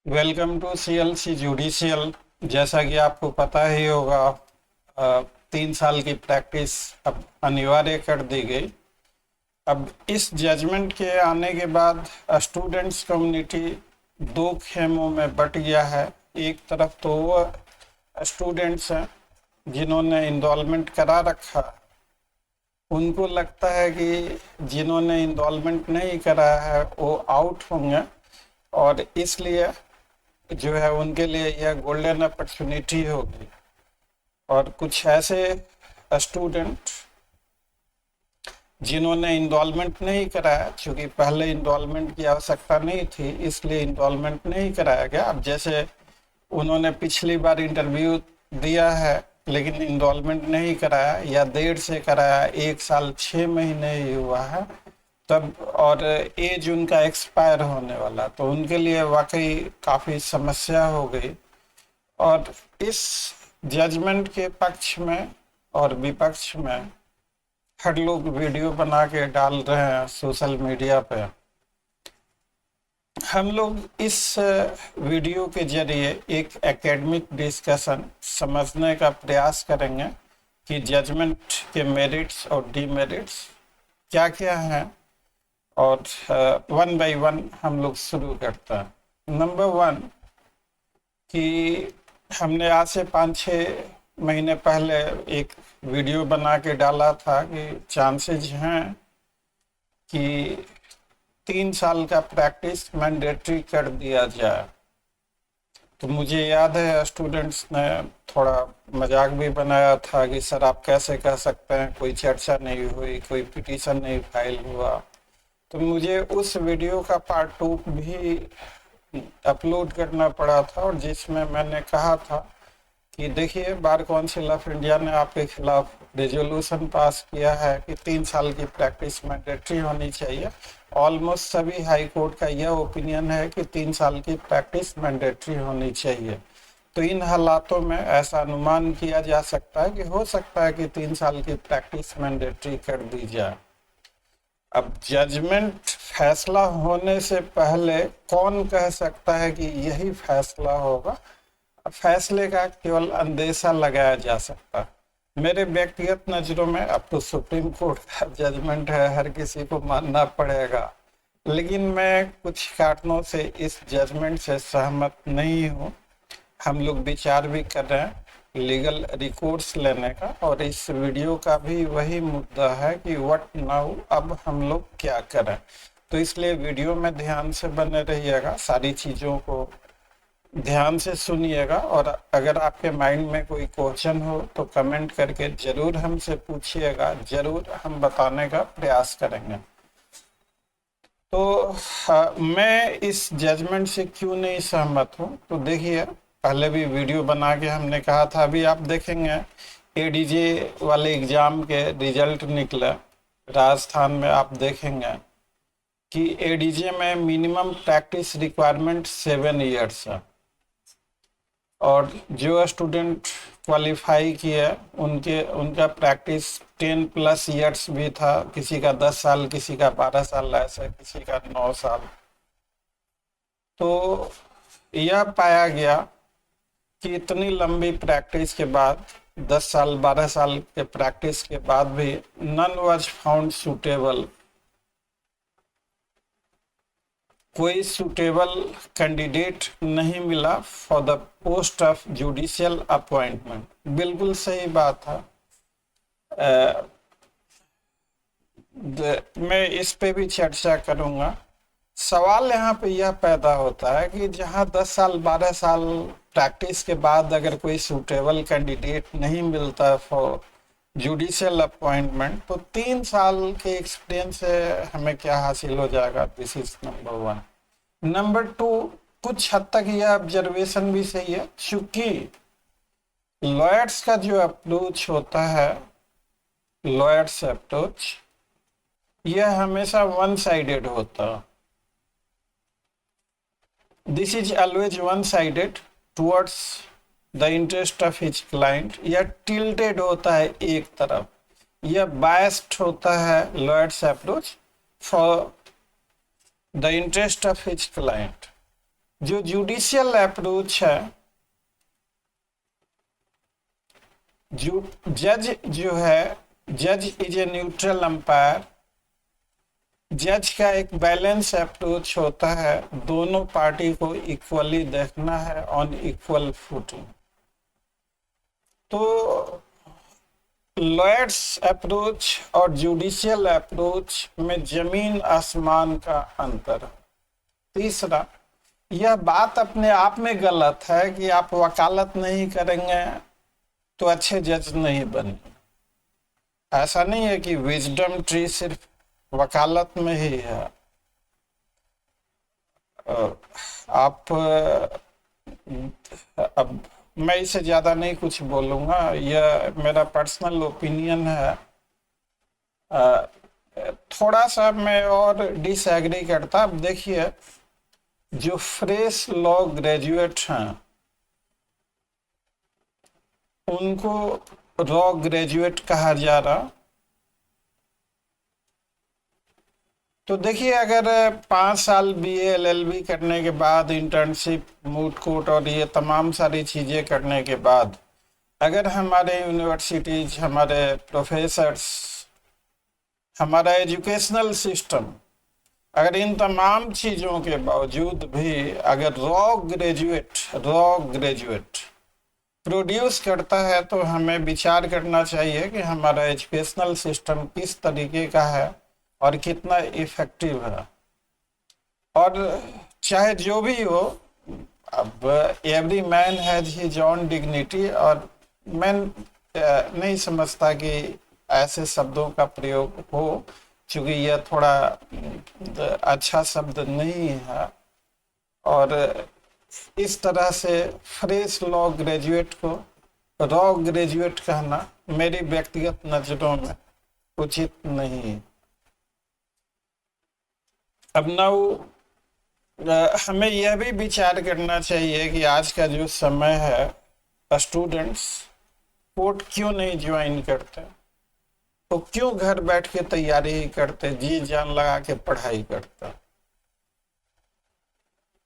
Welcome to CLC judicial. जैसा कि आपको पता ही होगा, 3 साल की प्रैक्टिस अब अनिवार्य कर दी गई। अब इस जजमेंट के आने के बाद स्टूडेंट्स कम्युनिटी दो खेमों में बट गया है। एक तरफ तो वो स्टूडेंट्स हैं जिन्होंने इनरोलमेंट करा रखा, उनको लगता है कि जिन्होंने इनरोलमेंट नहीं कराया है वो आउट होंगे, और इसलिए जो है उनके लिए यह गोल्डन अपॉर्चुनिटी होगी। और कुछ ऐसे स्टूडेंट जिन्होंने इनरोलमेंट नहीं कराया, क्योंकि पहले इनरोलमेंट की आवश्यकता नहीं थी इसलिए इनरोलमेंट नहीं कराया गया। अब जैसे उन्होंने पिछली बार इंटरव्यू दिया है लेकिन इनरोलमेंट नहीं कराया, या देर से कराया, 1 साल 6 महीने ही हुआ है तब, और एज उनका एक्सपायर होने वाला, तो उनके लिए वाकई काफ़ी समस्या हो गई। और इस जजमेंट के पक्ष में और विपक्ष में हर लोग वीडियो बना के डाल रहे हैं सोशल मीडिया पे। हम लोग इस वीडियो के जरिए एक एकेडमिक डिस्कशन समझने का प्रयास करेंगे कि जजमेंट के मेरिट्स और डीमेरिट्स क्या क्या हैं, और वन बाय वन हम लोग शुरू करते हैं। नंबर वन, कि हमने आज से 5-6 महीने पहले एक वीडियो बना के डाला था कि चांसेस हैं कि 3 साल का प्रैक्टिस मैंडेटरी कर दिया जाए। तो मुझे याद है स्टूडेंट्स ने थोड़ा मजाक भी बनाया था कि सर आप कैसे कह सकते हैं, कोई चर्चा नहीं हुई, कोई पिटीशन नहीं फाइल हुआ। तो मुझे उस वीडियो का पार्ट 2 भी अपलोड करना पड़ा था, और जिसमें मैंने कहा था कि देखिए बार काउंसिल ऑफ इंडिया ने आपके खिलाफ रेजोल्यूशन पास किया है कि 3 साल की प्रैक्टिस मैंडेटरी होनी चाहिए। ऑलमोस्ट सभी हाई कोर्ट का यह ओपिनियन है कि 3 साल की प्रैक्टिस मैंडेटरी होनी चाहिए। तो इन हालातों में ऐसा अनुमान किया जा सकता है कि हो सकता है कि 3 साल की प्रैक्टिस मैंडेटरी कर दी जाए। अब जजमेंट फैसला होने से पहले कौन कह सकता है कि यही फैसला होगा? फैसले का केवल अंदेशा लगाया जा सकता है। मेरे व्यक्तिगत नज़रों में अब तो सुप्रीम कोर्ट का जजमेंट है, हर किसी को मानना पड़ेगा, लेकिन मैं कुछ कारणों से इस जजमेंट से सहमत नहीं हूँ। हम लोग विचार भी कर रहे हैं लीगल रिकोर्स लेने का, और इस वीडियो का भी वही मुद्दा है कि व्हाट नाउ, अब हम लोग क्या करें। तो इसलिए वीडियो में ध्यान से बने रहिएगा, सारी चीज़ों को ध्यान से सुनिएगा, और अगर आपके माइंड में कोई क्वेश्चन हो तो कमेंट करके ज़रूर हमसे पूछिएगा, ज़रूर हम बताने का प्रयास करेंगे। तो मैं इस जजमेंट से क्यों नहीं सहमत हूँ, तो देखिए पहले भी वीडियो बना के हमने कहा था, अभी आप देखेंगे एडीजे वाले एग्ज़ाम के रिजल्ट निकले राजस्थान में, आप देखेंगे कि एडीजे में मिनिमम प्रैक्टिस रिक्वायरमेंट 7 ईयर्स है, और जो स्टूडेंट क्वालिफाई किए उनका प्रैक्टिस 10+ ईयर्स भी था, किसी का 10 साल, किसी का 12 साल, ऐसे किसी का 9 साल। तो यह पाया गया कि इतनी लंबी प्रैक्टिस के बाद, 10 साल 12 साल के प्रैक्टिस के बाद भी नन वाज फाउंड सूटेबल, कोई सूटेबल कैंडिडेट नहीं मिला for the post of judicial appointment. बिल्कुल सही बात है। मैं इस पे भी चर्चा करूंगा। सवाल यहाँ पे यह पैदा होता है कि जहाँ 10 साल 12 साल प्रैक्टिस के बाद अगर कोई सूटेबल कैंडिडेट नहीं मिलता फॉर जुडिशियल अपॉइंटमेंट, तो 3 साल के एक्सपीरियंस से हमें क्या हासिल हो जाएगा? This is number one. Number two, कुछ हद तक यह ऑब्जर्वेशन भी सही है, चूंकि लॉयर्स का जो अप्रोच होता है, लॉयर्स अप्रोच, यह हमेशा वन साइडेड होता है। This is always one sided towards the interest of his client, या टिल्टेड होता है एक तरफ, यह बायस्ड होता है lawyers approach for the interest of his client. जो जुडिशियल अप्रोच है, जो जज जो है, जज इज ए न्यूट्रल अंपायर। जज का एक बैलेंस अप्रोच होता है, दोनों पार्टी को इक्वली देखना है ऑन इक्वल फुटिंग। तो लॉयर्स अप्रोच और जुडिशियल अप्रोच में जमीन आसमान का अंतर है। तीसरा, यह बात अपने आप में गलत है कि आप वकालत नहीं करेंगे तो अच्छे जज नहीं बनेंगे। ऐसा नहीं है कि विजडम ट्री सिर्फ वकालत में ही है। आप अब मैं इससे ज्यादा नहीं कुछ बोलूंगा, यह मेरा पर्सनल ओपिनियन है। थोड़ा सा मैं और डिसएग्री करता। अब देखिए, जो फ्रेश लॉ ग्रेजुएट हैं उनको लॉ ग्रेजुएट कहा जा रहा। तो देखिए, अगर 5 साल BA LLB करने के बाद, इंटर्नशिप, मूट कोर्ट और ये तमाम सारी चीज़ें करने के बाद, अगर हमारे यूनिवर्सिटीज, हमारे प्रोफेसर्स, हमारा एजुकेशनल सिस्टम अगर इन तमाम चीज़ों के बावजूद भी अगर रॉ ग्रेजुएट प्रोड्यूस करता है, तो हमें विचार करना चाहिए कि हमारा एजुकेशनल सिस्टम किस तरीके का है और कितना इफेक्टिव है। और चाहे जो भी हो, अब every man has his own dignity, और मैं नहीं समझता कि ऐसे शब्दों का प्रयोग हो, क्योंकि यह थोड़ा अच्छा शब्द नहीं है। और इस तरह से फ्रेश लॉ ग्रेजुएट को रॉ ग्रेजुएट कहना मेरी व्यक्तिगत नज़रों में उचित नहीं है। अब हमें यह भी विचार करना चाहिए कि आज का जो समय है, स्टूडेंट्स कोर्ट क्यों नहीं ज्वाइन करते, तो क्यों घर बैठ के तैयारी करते, जी जान लगा के पढ़ाई करते।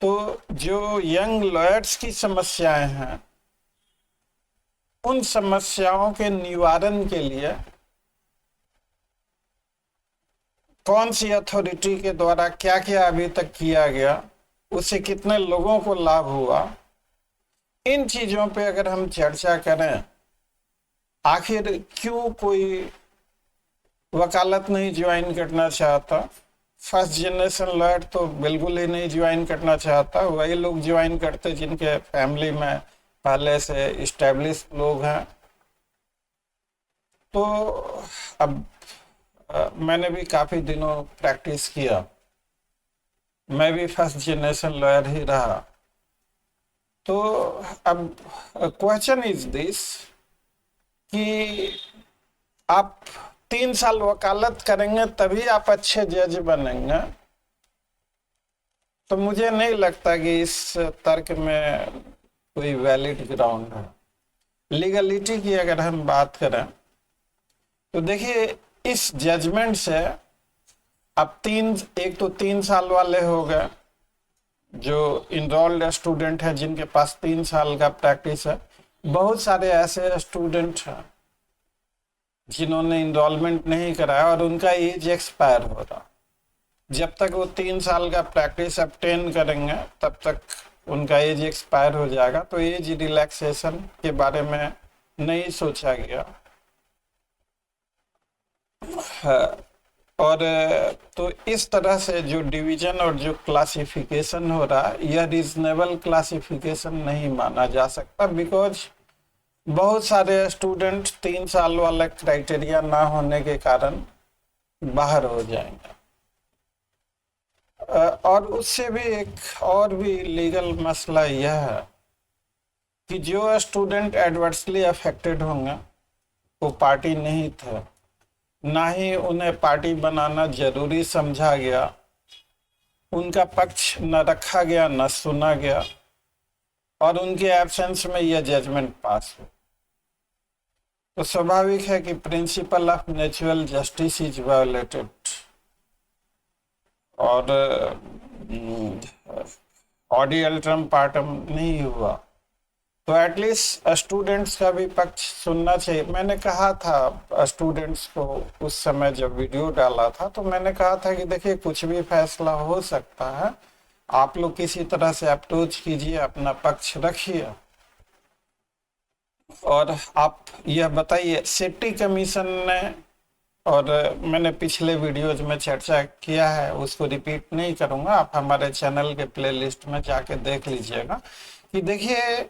तो जो यंग लॉयर्स की समस्याएं हैं, उन समस्याओं के निवारण के लिए कौन सी अथॉरिटी के द्वारा क्या क्या अभी तक किया गया, उससे कितने लोगों को लाभ हुआ, इन चीजों पे अगर हम चर्चा करें, आखिर क्यों कोई वकालत नहीं ज्वाइन करना चाहता। फर्स्ट जनरेशन लॉयर तो बिल्कुल ही नहीं ज्वाइन करना चाहता, वही लोग ज्वाइन करते जिनके फैमिली में पहले से इस्टेब्लिश लोग हैं। तो अब मैंने भी काफ़ी दिनों प्रैक्टिस किया, मैं भी फर्स्ट जनरेशन लॉयर ही रहा। तो अब क्वेश्चन इज दिस कि आप 3 साल वकालत करेंगे तभी आप अच्छे जज बनेंगे, तो मुझे नहीं लगता कि इस तर्क में कोई वैलिड ग्राउंड है। लीगलिटी की अगर हम बात करें तो देखिए, इस जजमेंट से अब एक तो 3 साल वाले हो गए जो इनरोल्ड स्टूडेंट हैं, जिनके पास 3 साल का प्रैक्टिस है। बहुत सारे ऐसे स्टूडेंट हैं जिन्होंने इनरोलमेंट नहीं कराया और उनका एज एक्सपायर हो रहा। जब तक वो 3 साल का प्रैक्टिस obtain करेंगे तब तक उनका एज एक्सपायर हो जाएगा। तो एज रिलैक्सेशन के बारे में नहीं सोचा गया। और तो इस तरह से जो डिवीजन और जो क्लासिफिकेशन हो रहा है, यह रीजनेबल क्लासिफिकेशन नहीं माना जा सकता, बिकॉज बहुत सारे स्टूडेंट 3 साल वाला क्राइटेरिया ना होने के कारण बाहर हो जाएंगे। और उससे भी एक और भी लीगल मसला यह है कि जो स्टूडेंट एडवर्सली अफेक्टेड होंगे वो पार्टी नहीं थे, ना ही उन्हें पार्टी बनाना जरूरी समझा गया, उनका पक्ष न रखा गया न सुना गया, और उनके एब्सेंस में यह जजमेंट पास हो। तो स्वाभाविक है कि principle of natural justice is violated. और ऑडी अल्ट्रम पार्टम नहीं हुआ, तो एटलीस्ट स्टूडेंट्स का भी पक्ष सुनना चाहिए। मैंने कहा था स्टूडेंट्स को उस समय जब वीडियो डाला था, तो मैंने कहा था कि देखिए कुछ भी फैसला हो सकता है, आप लोग किसी तरह से अप्रोच कीजिए, अपना पक्ष रखिए और आप यह बताइए। सिटी कमीशन ने, और मैंने पिछले वीडियोज में चर्चा किया है, उसको रिपीट नहीं करूंगा, आप हमारे चैनल के प्लेलिस्ट में जाके देख लीजिएगा कि देखिए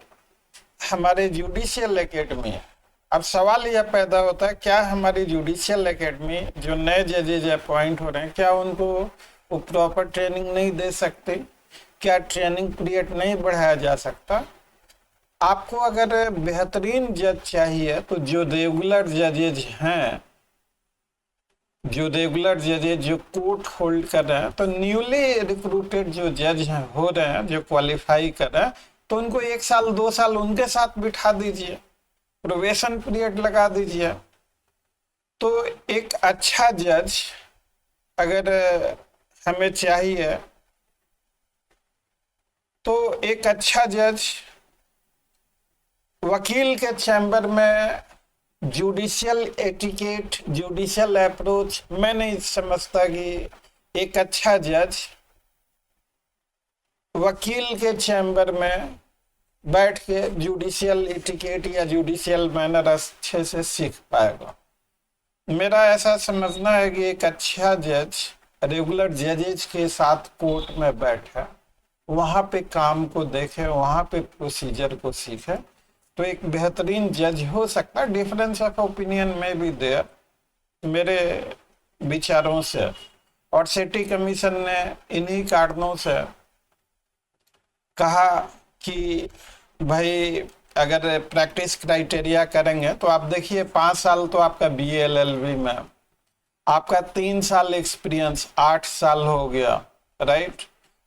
हमारे जुडिशियल एकेडमी, अब सवाल यह पैदा होता है क्या हमारी जुडिशियल एकेडमी जो नए जजेज अपॉइंट हो रहे हैं, क्या उनको वो प्रॉपर ट्रेनिंग नहीं दे सकते? क्या ट्रेनिंग पीरियड नहीं बढ़ाया जा सकता? आपको अगर बेहतरीन जज चाहिए तो जो रेगुलर जजेज हैं, जो रेगुलर जजेज जो कोर्ट होल्ड कर रहे हैं, तो न्यूली रिक्रूटेड जो जज हैं हो रहे हैं, जो क्वालिफाई कर रहे हैं, तो उनको 1 साल 2 साल उनके साथ बिठा दीजिए, प्रोबेशन पीरियड लगा दीजिए। तो एक अच्छा जज अगर हमें चाहिए, तो एक अच्छा जज वकील के चैम्बर में जुडिशियल एटिकेट, जुडिशियल अप्रोच, मैं नहीं समझता कि एक अच्छा जज वकील के चैम्बर में बैठ के जुडिशियल एटिकेट या जुडिशियल मैनर अच्छे से सीख पाएगा। मेरा ऐसा समझना है कि एक अच्छा जज रेगुलर जजेज के साथ कोर्ट में बैठे, वहाँ पे काम को देखे, वहाँ पे प्रोसीजर को सीखे, तो एक बेहतरीन जज हो सकता है। डिफरेंस ऑफ ओपिनियन में भी देर मेरे विचारों से, और सिटी कमीशन ने इन्हीं कारणों से कहा कि भाई अगर प्रैक्टिस क्राइटेरिया करेंगे तो आप देखिए 5 साल तो आपका BA LLB में, आपका 3 साल एक्सपीरियंस, 8 साल हो गया, राइट?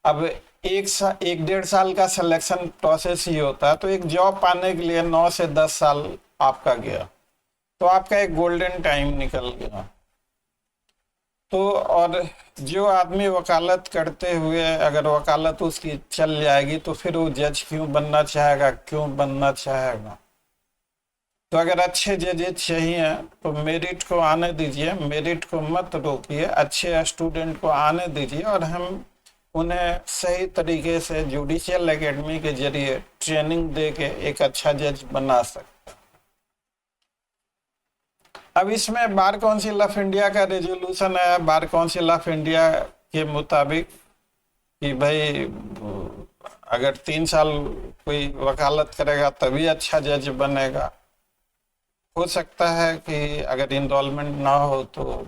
अब 1-1.5 साल का सिलेक्शन प्रोसेस ही होता है, तो एक जॉब पाने के लिए 9 से 10 साल आपका गया, तो आपका एक गोल्डन टाइम निकल गया। तो और जो आदमी वकालत करते हुए अगर वकालत उसकी चल जाएगी, तो फिर वो जज क्यों बनना चाहेगा, क्यों बनना चाहेगा? तो अगर अच्छे जजेज चाहिए तो मेरिट को आने दीजिए, मेरिट को मत रोकिए, अच्छे स्टूडेंट को आने दीजिए, और हम उन्हें सही तरीके से जुडिशियल एकेडमी के जरिए ट्रेनिंग दे के एक अच्छा जज बना सकते। अब इसमें बार काउंसिल ऑफ इंडिया का रेजोल्यूशन है, बार काउंसिल ऑफ इंडिया के मुताबिक कि भाई अगर 3 साल कोई वकालत करेगा तभी अच्छा जज बनेगा। हो सकता है कि अगर इनरोलमेंट ना हो तो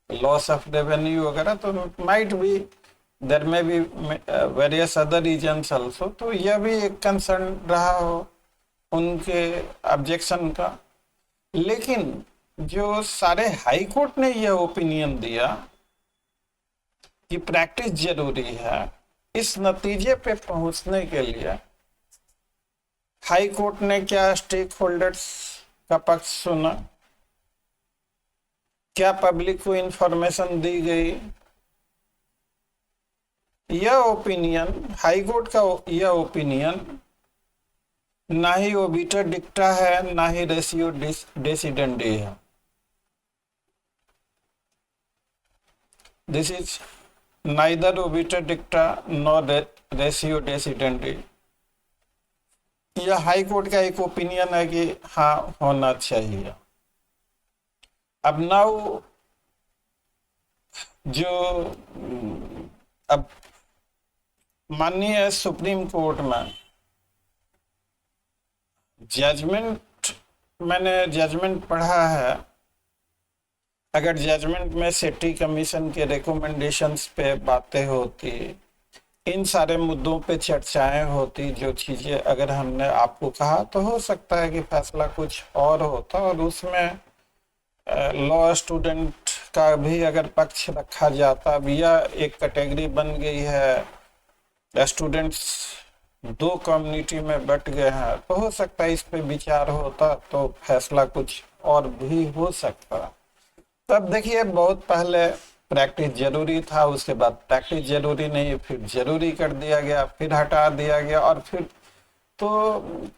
लॉस ऑफ रेवेन्यू वगैरह, तो might be there may be various other reasons also, तो यह भी एक कंसर्न रहा हो उनके ऑब्जेक्शन का। लेकिन जो सारे हाई कोर्ट ने यह ओपिनियन दिया कि प्रैक्टिस जरूरी है, इस नतीजे पे पहुंचने के लिए हाई कोर्ट ने क्या स्टेक होल्डर्स का पक्ष सुना, क्या पब्लिक को इंफॉर्मेशन दी गई? यह ओपिनियन, हाई कोर्ट का यह ओपिनियन ना ही ओबिटर डिक्टा है, ना ही रेशियो डेसिडेंडी है। This is neither obiter dicta nor ratio decidendi. यह हाई कोर्ट का एक ओपिनियन है कि हाँ होना चाहिए। अब नाउ जो अब माननीय सुप्रीम कोर्ट में जजमेंट, मैंने जजमेंट पढ़ा है, अगर जजमेंट में सिटी कमीशन के रिकमेंडेशंस पे बातें होती, इन सारे मुद्दों पे चर्चाएं होती, जो चीज़ें अगर हमने आपको कहा, तो हो सकता है कि फैसला कुछ और होता, और उसमें लॉ स्टूडेंट का भी अगर पक्ष रखा जाता। अब यह एक कैटेगरी बन गई है, स्टूडेंट्स 2 कम्युनिटी में बट गए हैं, तो हो सकता है इस पे विचार होता तो फैसला कुछ और भी हो सकता। तब देखिए बहुत पहले प्रैक्टिस जरूरी था, उसके बाद प्रैक्टिस जरूरी नहीं, फिर जरूरी कर दिया गया, फिर हटा दिया गया, और फिर तो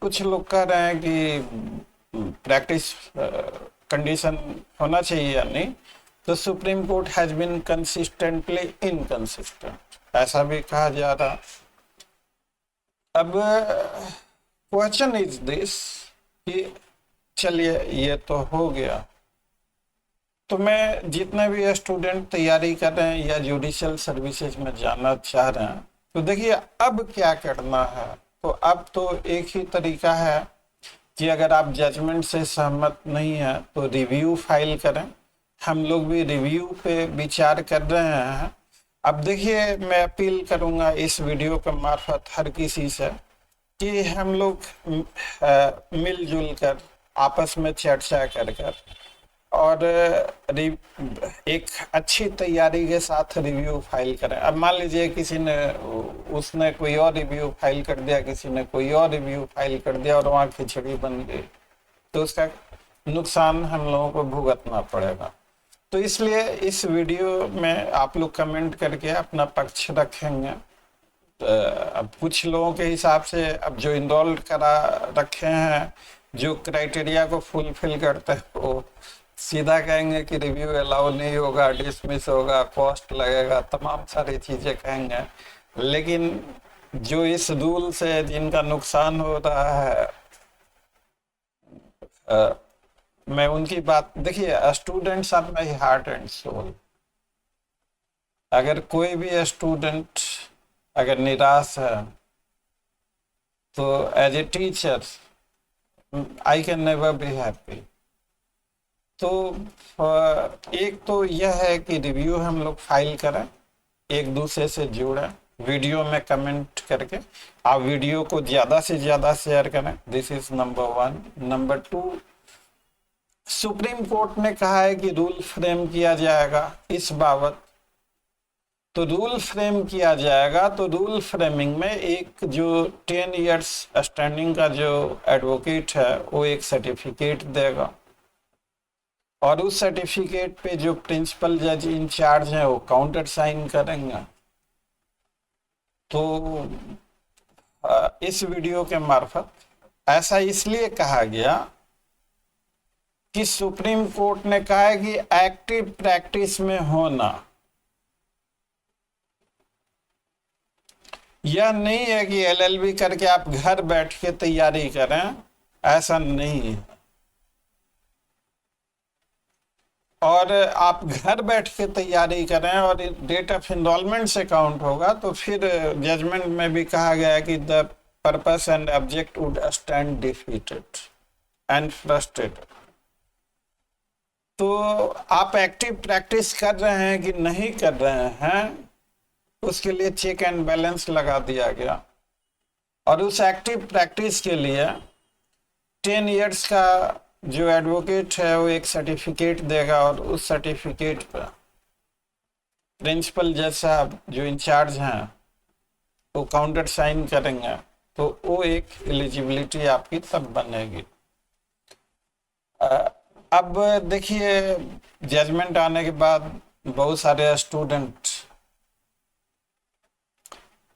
कुछ लोग कह रहे हैं कि प्रैक्टिस कंडीशन होना चाहिए या नहीं। तो Supreme Court has been consistently inconsistent, ऐसा भी कहा जा रहा। अब क्वेश्चन इज दिस कि चलिए ये तो हो गया, तो मैं जितने भी स्टूडेंट तैयारी कर रहे हैं या जुडिशियल सर्विसेज में जाना चाह रहे हैं, तो देखिए अब क्या करना है। तो अब तो एक ही तरीका है कि अगर आप जजमेंट से सहमत नहीं हैं तो रिव्यू फाइल करें। हम लोग भी रिव्यू पे विचार कर रहे हैं। अब देखिए, मैं अपील करूंगा इस वीडियो के मार्फत हर किसी से कि हम लोग मिलजुल कर आपस में चर्चा कर और एक अच्छी तैयारी के साथ रिव्यू फाइल करें। अब मान लीजिए किसी ने उसने कोई और रिव्यू फाइल कर दिया, किसी ने कोई और रिव्यू फाइल कर दिया और वहाँ खिचड़ी बन गई, तो उसका नुकसान हम लोगों को भुगतना पड़ेगा। तो इसलिए इस वीडियो में आप लोग कमेंट करके अपना पक्ष रखेंगे। अब कुछ लोगों के हिसाब से अब जो इनरोल करा रखे हैं, जो क्राइटेरिया को फुलफिल करते हैं, वो सीधा कहेंगे कि रिव्यू अलाउ नहीं होगा, डिसमिस होगा, कॉस्ट लगेगा, तमाम सारी चीजें कहेंगे। लेकिन जो इस रूल से जिनका नुकसान हो रहा है, मैं उनकी बात, देखिए students are my heart and soul. अगर कोई भी स्टूडेंट अगर निराश है तो as a teacher I can never be happy. तो एक तो यह है कि रिव्यू हम लोग फाइल करें, एक दूसरे से जुड़ें, वीडियो में कमेंट करके आप वीडियो को ज़्यादा से ज़्यादा शेयर करें। This is number 1। Number 2, supreme court ने कहा है कि रूल फ्रेम किया जाएगा इस बाबत। तो रूल फ्रेम किया जाएगा, तो रूल फ्रेमिंग में एक जो 10 इयर्स स्टैंडिंग का जो एडवोकेट है वो एक सर्टिफिकेट देगा, और उस सर्टिफिकेट पे जो प्रिंसिपल जज इंचार्ज है वो काउंटर साइन करेंगे। तो इस वीडियो के मार्फत ऐसा इसलिए कहा गया कि सुप्रीम कोर्ट ने कहा है कि एक्टिव प्रैक्टिस में होना, यह नहीं है कि एलएलबी करके आप घर बैठ के तैयारी करें, ऐसा नहीं है। और आप घर बैठ के तैयारी करें और डेट ऑफ इनरोलमेंट से काउंट होगा, तो फिर जजमेंट में भी कहा गया है कि the purpose and object would stand defeated and frustrated. तो आप एक्टिव प्रैक्टिस कर रहे हैं कि नहीं कर रहे हैं, उसके लिए चेक एंड बैलेंस लगा दिया गया। और उस एक्टिव प्रैक्टिस के लिए 10 इयर्स का जो एडवोकेट है वो एक सर्टिफिकेट देगा, और उस सर्टिफिकेट पर प्रिंसिपल जज साहब जो इंचार्ज हैं वो काउंटर साइन करेंगे, तो वो एक एलिजिबिलिटी आपकी तब बनेगी। अब देखिए, जजमेंट आने के बाद बहुत सारे स्टूडेंट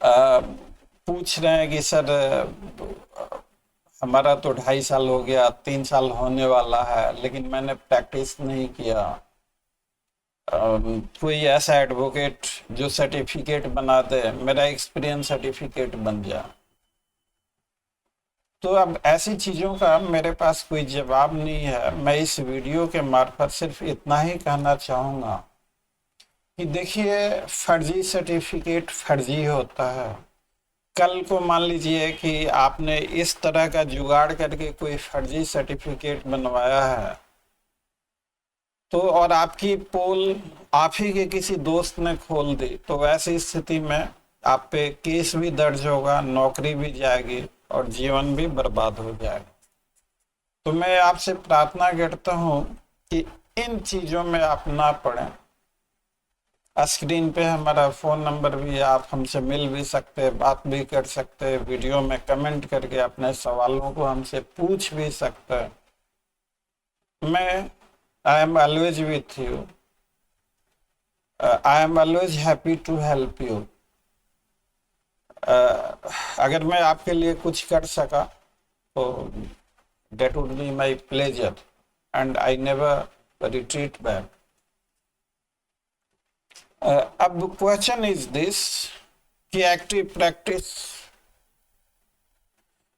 पूछ रहे हैं कि सर हमारा तो 2.5 साल हो गया, 3 साल होने वाला है, लेकिन मैंने प्रैक्टिस नहीं किया। कोई ऐसा एडवोकेट जो सर्टिफिकेट बना दे, मेरा एक्सपीरियंस सर्टिफिकेट बन जाए। तो अब ऐसी चीज़ों का मेरे पास कोई जवाब नहीं है। मैं इस वीडियो के मार्फत सिर्फ इतना ही कहना चाहूँगा कि देखिए, फर्जी सर्टिफिकेट फर्जी होता है। कल को मान लीजिए कि आपने इस तरह का जुगाड़ करके कोई फर्जी सर्टिफिकेट बनवाया है, तो और आपकी पोल आप ही के किसी दोस्त ने खोल दी, तो ऐसी स्थिति में आप पे केस भी दर्ज होगा, नौकरी भी जाएगी और जीवन भी बर्बाद हो जाएगा। तो मैं आपसे प्रार्थना करता हूँ कि इन चीज़ों में आप ना पड़ें। स्क्रीन पे हमारा फ़ोन नंबर भी है, आप हमसे मिल भी सकते हैं, बात भी कर सकते हैं, वीडियो में कमेंट करके अपने सवालों को हमसे पूछ भी सकते हैं। मैं I am always with you. I am always happy to help you. अगर मैं आपके लिए कुछ कर सका तो that would be my pleasure and I never retreat back. अब क्वेश्चन इज दिस कि एक्टिव प्रैक्टिस,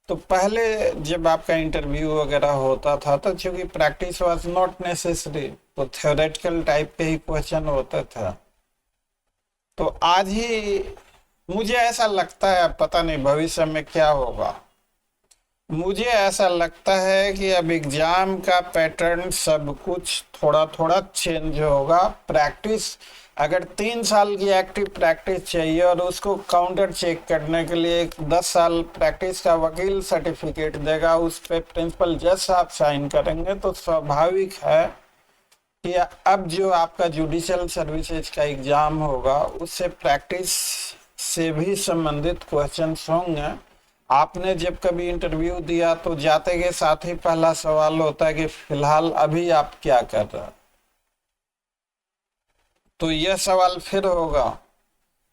तो पहले जब आपका इंटरव्यू वगैरह होता था तो चूंकि प्रैक्टिस वाज नॉट नेसेसरी, तो थ्योरेटिकल टाइप के ही क्वेश्चन होता था। तो आज ही मुझे ऐसा लगता है, पता नहीं भविष्य में क्या होगा, मुझे ऐसा लगता है कि अब एग्जाम का पैटर्न सब कुछ थोड़ा थोड़ा चेंज होगा। प्रैक्टिस, अगर 3 साल की एक्टिव प्रैक्टिस चाहिए और उसको काउंटर चेक करने के लिए 10 साल प्रैक्टिस का वकील सर्टिफिकेट देगा, उस पर प्रिंसिपल जज साहब साइन करेंगे, तो स्वाभाविक है कि अब जो आपका जुडिशियल सर्विसेज का एग्जाम होगा उससे प्रैक्टिस से भी संबंधित क्वेश्चंस होंगे। आपने जब कभी इंटरव्यू दिया तो जाते के साथ ही पहला सवाल होता है कि फिलहाल अभी आप क्या कर रहे हैं, तो यह सवाल फिर होगा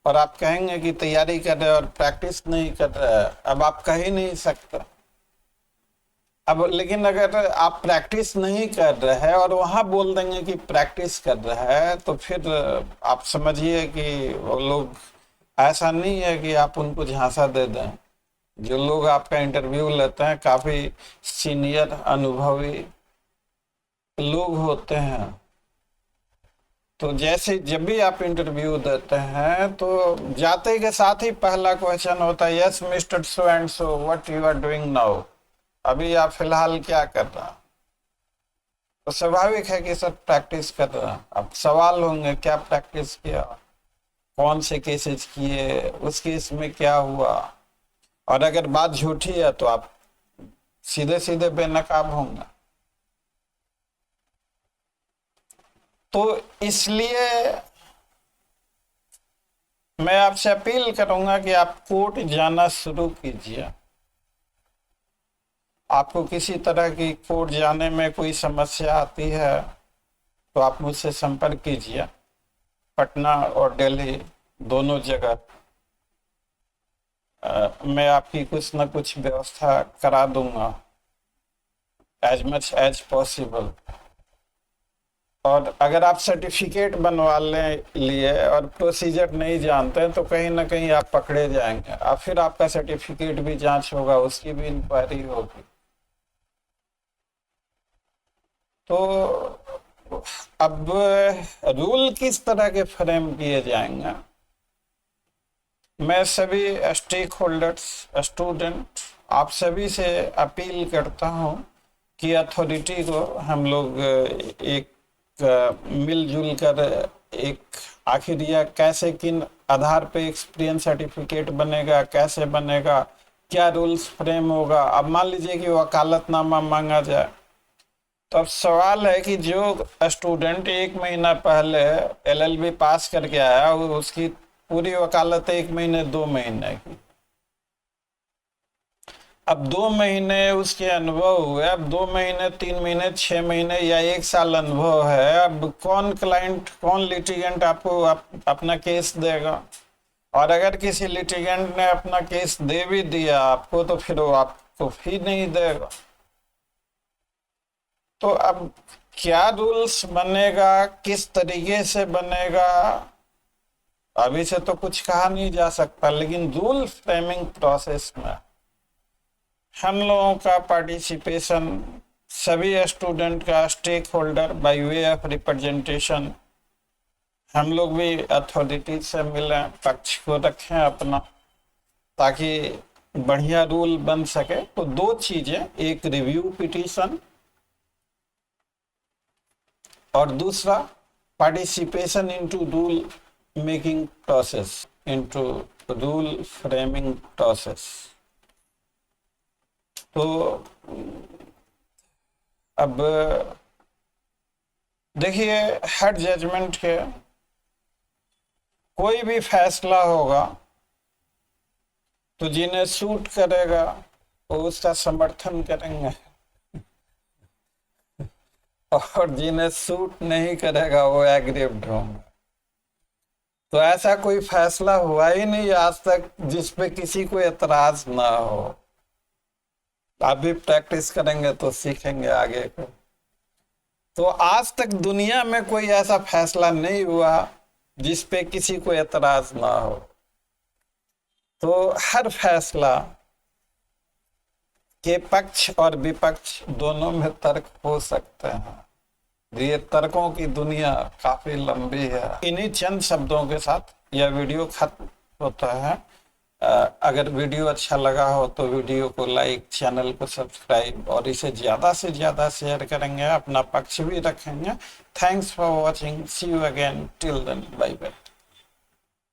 और आप कहेंगे कि तैयारी कर रहे हैं और प्रैक्टिस नहीं कर रहे हैं। अब आप कह ही नहीं सकते। अब लेकिन अगर आप प्रैक्टिस नहीं कर रहे हैं और वहां बोल देंगे कि प्रैक्टिस कर रहे हैं, तो फिर आप समझिए कि वो लोग, ऐसा नहीं है कि आप उनको झांसा दे दें। जो लोग आपका इंटरव्यू लेते हैं काफी सीनियर अनुभवी लोग होते हैं। तो जैसे जब भी आप इंटरव्यू देते हैं तो जाते के साथ ही पहला क्वेश्चन होता है, yes mister so and so what you are doing now, अभी आप फिलहाल क्या कर रहे हैं। तो स्वाभाविक है कि सर प्रैक्टिस कर रहे हैं। अब सवाल होंगे क्या प्रैक्टिस किया, कौन से केसेस किए, उस केस में क्या हुआ, और अगर बात झूठी है तो आप सीधे सीधे बेनकाब होंगे। तो इसलिए मैं आपसे अपील करूंगा कि आप कोर्ट जाना शुरू कीजिए। आपको किसी तरह की कोर्ट जाने में कोई समस्या आती है तो आप मुझसे संपर्क कीजिए। पटना और दिल्ली दोनों जगह मैं आपकी कुछ न कुछ व्यवस्था करा दूंगा एज मच एज पॉसिबल। और अगर आप सर्टिफिकेट बनवा लिए और प्रोसीजर नहीं जानते हैं तो कहीं ना कहीं आप पकड़े जाएंगे, और फिर आपका सर्टिफिकेट भी जांच होगा, उसकी भी इंक्वायरी होगी। तो अब रूल किस तरह के फ्रेम किए जाएंगे, मैं सभी स्टेक होल्डर्स, स्टूडेंट, आप सभी से अपील करता हूं कि अथॉरिटी को हम लोग एक मिलजुल कर एक, आखिर यह कैसे, किन आधार पे एक्सपीरियंस सर्टिफिकेट बनेगा, कैसे बनेगा, क्या रूल्स फ्रेम होगा। अब मान लीजिए कि वकालतनामा मांगा जाए, तो अब सवाल है कि जो स्टूडेंट 1 महीना पहले LLB पास करके आया, उसकी पूरी वकालत 1 महीने 2 महीने की, अब 2 महीने उसके अनुभव हुए, अब 2 महीने 3 महीने 6 महीने या 1 साल अनुभव है। अब कौन क्लाइंट, कौन लिटिगेंट आपको अपना केस देगा, और अगर किसी लिटिगेंट ने अपना केस दे भी दिया आपको तो फिर वो आपको फी नहीं देगा। तो अब क्या रूल्स बनेगा, किस तरीके से बनेगा, अभी से तो कुछ कहा नहीं जा सकता, लेकिन रूल फ्रेमिंग प्रोसेस में हम लोगों का पार्टिसिपेशन, सभी स्टूडेंट का stakeholder by way of representation, हम लोग भी अथॉरिटी से मिलें, पक्ष को रखें अपना, ताकि बढ़िया रूल बन सके। तो 2 चीजें, एक रिव्यू पिटीशन और दूसरा participation into rule making process, into rule framing process. तो अब देखिए, हर जजमेंट के कोई भी फैसला होगा तो जिन्हें सूट करेगा वो उसका समर्थन करेंगे, और जिन्हें सूट नहीं करेगा वो एग्रीव्ड होंगे। तो ऐसा कोई फैसला हुआ ही नहीं आज तक जिस पे किसी को एतराज ना हो। अभी प्रैक्टिस करेंगे तो सीखेंगे आगे को। तो आज तक दुनिया में कोई ऐसा फैसला नहीं हुआ जिस पे किसी को एतराज ना हो। तो हर फैसला के पक्ष और विपक्ष दोनों में तर्क हो सकते हैं। ये तर्कों की दुनिया काफी लंबी है। इन्हीं चंद शब्दों के साथ यह वीडियो खत्म होता है। अगर वीडियो अच्छा लगा हो तो वीडियो को लाइक, चैनल को सब्सक्राइब और इसे ज़्यादा से ज़्यादा शेयर करेंगे, अपना पक्ष भी रखेंगे। Thanks for watching, see you again, till then, bye bye.